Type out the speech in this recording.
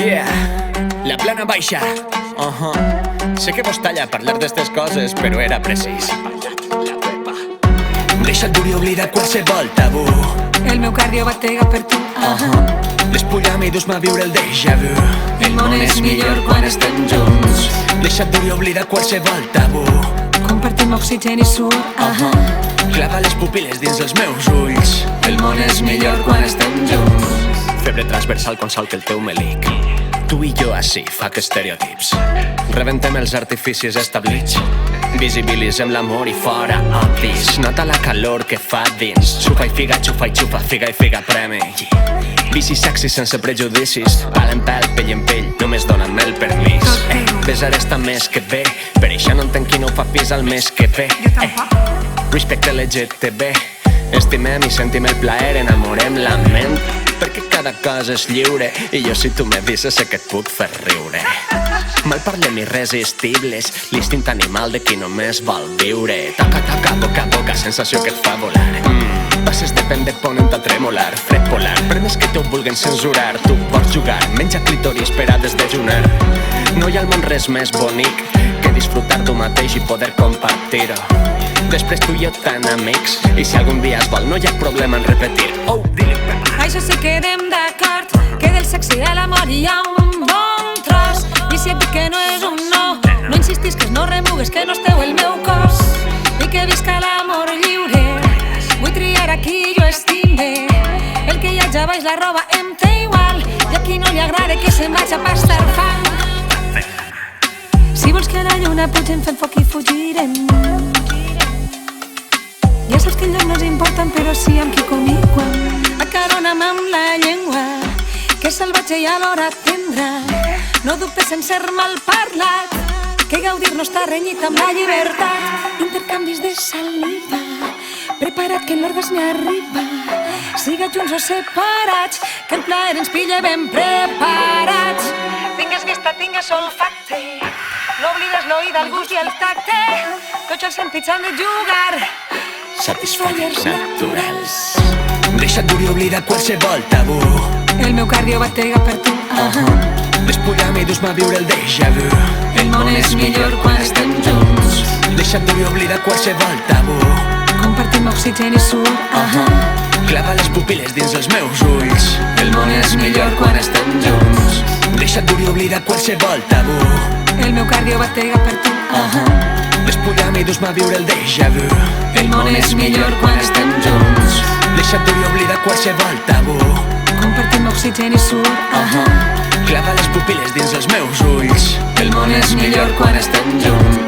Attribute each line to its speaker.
Speaker 1: Yeah, la plana baixa. Sé que vos talla parlar d'estes coses, però era precís. Deixa el dur i oblida qualsevol tabú.
Speaker 2: El meu cardio batega per tu.
Speaker 1: Despulla'm i dus-me a viure el déjà vu.
Speaker 2: El món és millor quan estem junts.
Speaker 1: Deixa el dur i oblida qualsevol tabú.
Speaker 2: Compartim oxigen i suor.
Speaker 1: Clava les pupil·les dins els meus ulls.
Speaker 2: El món és millor quan estem junts.
Speaker 1: Febre transversal quan salca el teu melic. Tu i jo així, fuck estereotips. Rebentem els artificis establits. Visibilitzem l'amor i fora obvis. Nota la calor que fa dins. Xufa i figa, xufa i xufa, figa i figa premi. Bici sexy sense prejudicis. Pal en pèl, pell en pell, només dona'm el permís. Besar està més que bé, per això no entenc qui no ho fa pis al mes que ve. Respecte LGTB, estimem i sentim el plaer, enamorem la ment, perquè cada cosa és lliure, i jo si tu m'avises sé que et puc fer riure. Malparlem irresistibles, l'instint animal de qui només vol viure. Toca, toca, boca a boca, sensació que et fa volar. Passes de pen de ponent a tremolar, fred polar, per més que t'ho vulguen censurar, tu pots jugar, menja clítoris per a desdejunar. No hi ha al món res més bonic que disfrutar d'un mateix i poder compartir-ho. Després tu i jo tan amics, i si algun dia es vol no hi ha problema en repetir. Oh, dile Pepa.
Speaker 2: Això sí que quedem d'acord, que del sexe i l'amor hi ha un bon tros. I si et dic que no és un no, no insistisques, no remugues, que no esteu el meu cos. I que visca l'amor lliure, vull triar a qui jo estime. El que hi ha ja baix la roba em té igual, i a qui no li agrada que se'n vaig a pastar fang. Si vols que a la lluna pugem fent foc i fugirem. Ja saps que el lloc no és important, però sí amb qui, com i quan. Acarona'm amb la llengua, que és salvatge i alhora tendra. No dubtes en ser mal parlat, que gaudir no està renyit amb la llibertat. Intercanvis de saliva, prepara't que l'orgasme arriba. Siga junts o separats, que el plaer ens pilla ben preparats. Tingues vista, tingues olfacte, no oblides l'oïda, el gust i el tacte. Tots els sentits han de jugar.
Speaker 1: Satisfactors naturals. Deixa dur i oblida qualsevol tabú.
Speaker 2: El meu cardio batega per tu.
Speaker 1: Despulla'm i dus-me a viure el déjà vu.
Speaker 2: El món és millor quan estem junts.
Speaker 1: Deixa dur i oblida qualsevol tabú.
Speaker 2: Compartim oxigen i suor.
Speaker 1: Clava les pupil·les dins els meus ulls.
Speaker 2: El món és millor quan estem junts.
Speaker 1: Deixa dur i oblida qualsevol tabú.
Speaker 2: El meu cardio batega per tu.
Speaker 1: Despulla'm i dus-me a viure el déjà vu.
Speaker 2: El món és millor quan estem junts.
Speaker 1: Deixa dur i oblida qualsevol tabú.
Speaker 2: Compartim oxigen i suor.
Speaker 1: Clava les pupil·les dins els meus ulls.
Speaker 2: El món és millor quan estem junts.